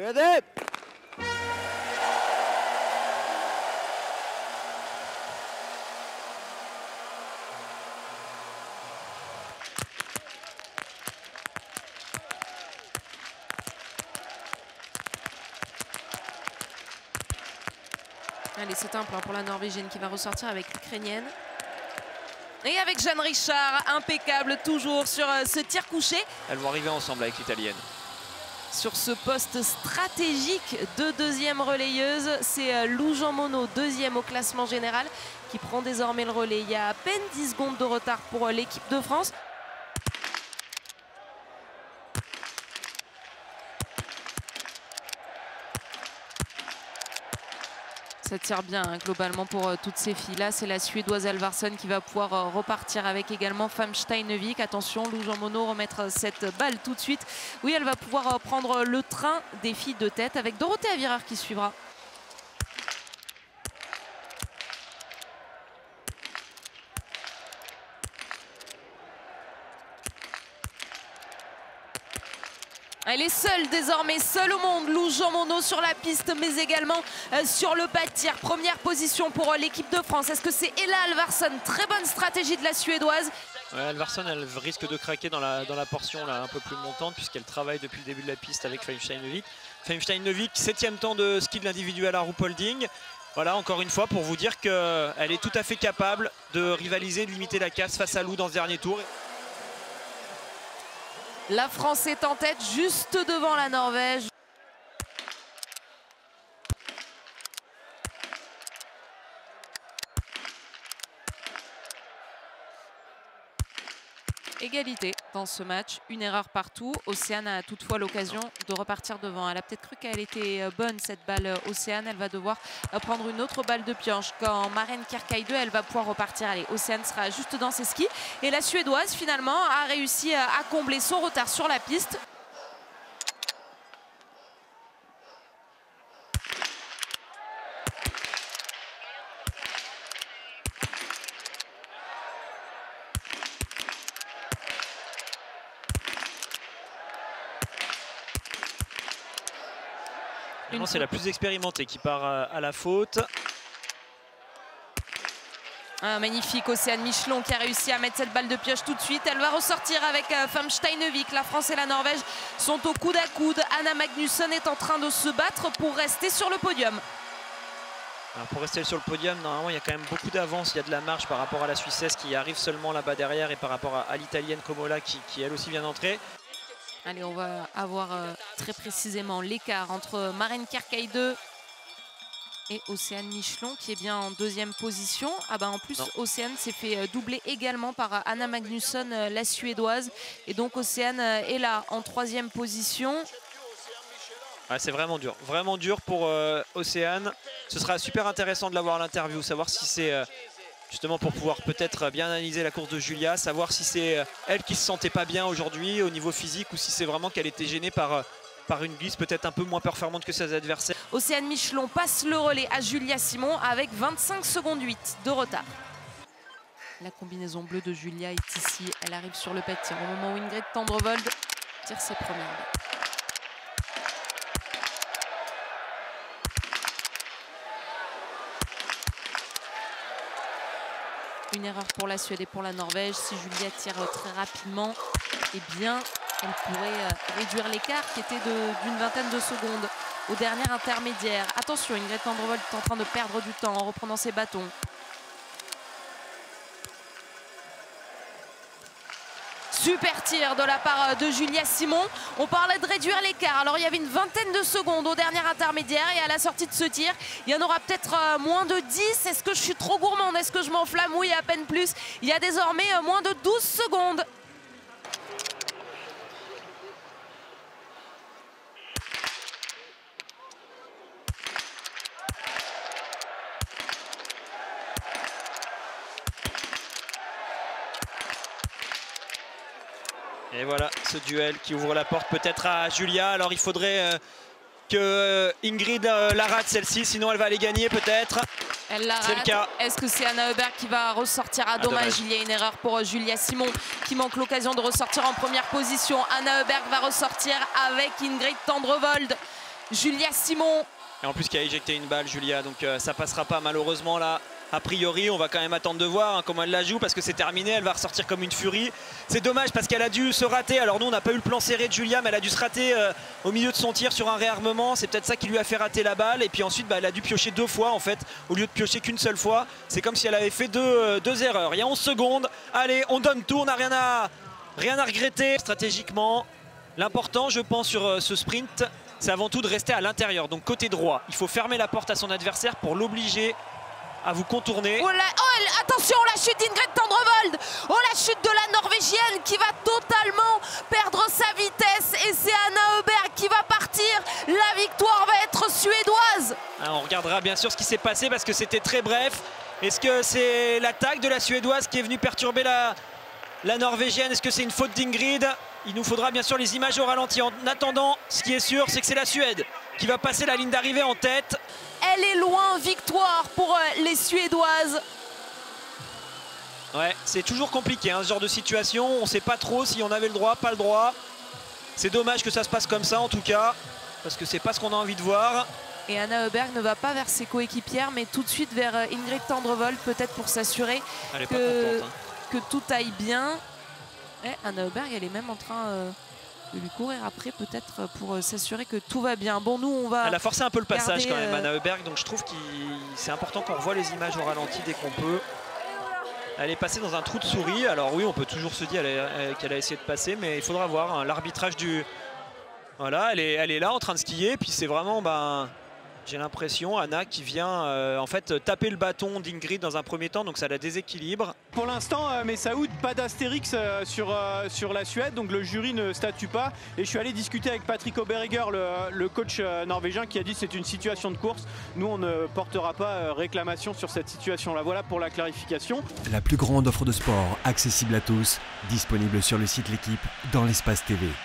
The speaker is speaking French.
Ready. Allez, c'est un point pour la Norvégienne qui va ressortir avec l'Ukrainienne. Et avec Jeanne Richard, impeccable toujours sur ce tir couché. Elles vont arriver ensemble avec l'Italienne. Sur ce poste stratégique de deuxième relayeuse, c'est Lou Jean Monod, deuxième au classement général, qui prend désormais le relais. Il y a à peine 10 secondes de retard pour l'équipe de France. Ça tire bien hein, globalement pour toutes ces filles-là. C'est la Suédoise Alvarsson qui va pouvoir repartir avec également Fam Steinevik. Attention, Lou Jean Monod remettre cette balle tout de suite. Oui, elle va pouvoir prendre le train des filles de tête avec Dorothée Avirard qui suivra. Elle est seule désormais, seule au monde, Lou Jean Monod sur la piste, mais également sur le pas de tir. Première position pour l'équipe de France. Est-ce que c'est Ella Alvarsson? Très bonne stratégie de la Suédoise. Ouais, Alvarsson, elle risque de craquer dans la portion là, un peu plus montante, puisqu'elle travaille depuis le début de la piste avec Fam Steinevik. Fam Steinevik, 7e temps de skill individuel à Ruhpolding. Voilà, encore une fois, pour vous dire qu'elle est tout à fait capable de rivaliser, de limiter la casse face à Lou dans ce dernier tour. La France est en tête, juste devant la Norvège. Égalité dans ce match, une erreur partout. Océane a toutefois l'occasion de repartir devant. Elle a peut-être cru qu'elle était bonne cette balle Océane. Elle va devoir prendre une autre balle de pioche. Quand Maren Kärkkäinen, elle va pouvoir repartir. Allez, Océane sera juste dans ses skis. Et la Suédoise finalement a réussi à combler son retard sur la piste. C'est la plus expérimentée qui part à la faute. Un magnifique Océane Michelon qui a réussi à mettre cette balle de pioche tout de suite. Elle va ressortir avec Fam Steinevik. La France et la Norvège sont au coude à coude. Anna Magnusson est en train de se battre pour rester sur le podium. Alors pour rester sur le podium, normalement il y a quand même beaucoup d'avance. Il y a de la marge par rapport à la Suissesse qui arrive seulement là-bas derrière et par rapport à l'Italienne Komola qui elle aussi vient d'entrer. Allez, on va avoir très précisément l'écart entre Maren Kärkkäinen et Océane Michelon qui est bien en deuxième position. Ah bah en plus non. Océane s'est fait doubler également par Anna Magnusson, la Suédoise. Et donc Océane est là en troisième position. Ouais, c'est vraiment dur pour Océane. Ce sera super intéressant de l'avoir à l'interview, savoir si c'est justement pour pouvoir peut-être bien analyser la course de Julia, savoir si c'est elle qui se sentait pas bien aujourd'hui au niveau physique ou si c'est vraiment qu'elle était gênée par une glisse peut-être un peu moins performante que ses adversaires. Océane Michelon passe le relais à Julia Simon avec 25 secondes 8 de retard. La combinaison bleue de Julia est ici, elle arrive sur le pas de tir au moment où Ingrid Tendrevold tire ses premières balles. Une erreur pour la Suède et pour la Norvège. Si Julia tire très rapidement, eh bien, elle pourrait réduire l'écart qui était d'une vingtaine de secondes au dernier intermédiaire. Attention, Ingrid Tendrevold est en train de perdre du temps en reprenant ses bâtons. Super tir de la part de Julia Simon. On parlait de réduire l'écart. Alors il y avait une vingtaine de secondes au dernier intermédiaire et à la sortie de ce tir, il y en aura peut-être moins de 10. Est-ce que je suis trop gourmande? Est-ce que je m'enflamme? Oui, à peine plus. Il y a désormais moins de 12 secondes. Et voilà ce duel qui ouvre la porte peut-être à Julia. Alors il faudrait que Ingrid la rate celle-ci, sinon elle va aller gagner peut-être. Elle la rate. Est-ce que c'est Anna Heuberg qui va ressortir? Dommage, il y a une erreur pour Julia Simon qui manque l'occasion de ressortir en première position. Anna Heuberg va ressortir avec Ingrid Tendrevold. Julia Simon. Et en plus qui a éjecté une balle, Julia, donc ça passera pas malheureusement là. A priori, on va quand même attendre de voir comment elle la joue parce que c'est terminé, elle va ressortir comme une furie. C'est dommage parce qu'elle a dû se rater. Alors nous, on n'a pas eu le plan serré de Julia, mais elle a dû se rater au milieu de son tir sur un réarmement. C'est peut-être ça qui lui a fait rater la balle. Et puis ensuite, elle a dû piocher 2 fois en fait, au lieu de piocher qu'une seule fois. C'est comme si elle avait fait deux erreurs. Il y a 11 secondes. Allez, on donne tout, on n'a rien à regretter stratégiquement. L'important, je pense, sur ce sprint, c'est avant tout de rester à l'intérieur. Donc côté droit, il faut fermer la porte à son adversaire pour l'obliger à vous contourner. Oh, attention, la chute d'Ingrid Tendrevold. Oh, la chute de la Norvégienne qui va totalement perdre sa vitesse. Et c'est Anna Öberg qui va partir. La victoire va être suédoise. On regardera bien sûr ce qui s'est passé parce que c'était très bref. Est-ce que c'est l'attaque de la Suédoise qui est venue perturber la Norvégienne? Est-ce que c'est une faute d'Ingrid? Il nous faudra bien sûr les images au ralenti. En attendant, ce qui est sûr, c'est que c'est la Suède qui va passer la ligne d'arrivée en tête. Elle est loin, victoire pour les Suédoises. Ouais, c'est toujours compliqué ce genre de situation. On ne sait pas trop si on avait le droit, pas le droit. C'est dommage que ça se passe comme ça en tout cas, parce que c'est pas ce qu'on a envie de voir. Et Anna Öberg ne va pas vers ses coéquipières, mais tout de suite vers Ingrid Tendrevold, peut-être pour s'assurer que tout aille bien. Et Anna Öberg, elle est même en train de lui courir après, peut-être pour s'assurer que tout va bien. Bon, nous, on va. Elle a forcé un peu le passage quand même, Anna Öberg, donc je trouve que c'est important qu'on revoie les images au ralenti dès qu'on peut. Elle est passée dans un trou de souris. Alors oui, on peut toujours se dire qu'elle a essayé de passer, mais il faudra voir l'arbitrage du. Voilà, elle est là en train de skier, puis c'est vraiment, j'ai l'impression, Anna qui vient en fait taper le bâton d'Ingrid dans un premier temps, donc ça la déséquilibre. Pour l'instant, Messaoud, pas d'astérix sur la Suède, donc le jury ne statue pas. Et je suis allé discuter avec Patrick Oberger, le coach norvégien, qui a dit que c'est une situation de course. Nous, on ne portera pas réclamation sur cette situation-là. Voilà pour la clarification. La plus grande offre de sport accessible à tous, disponible sur le site L'Équipe dans l'espace TV.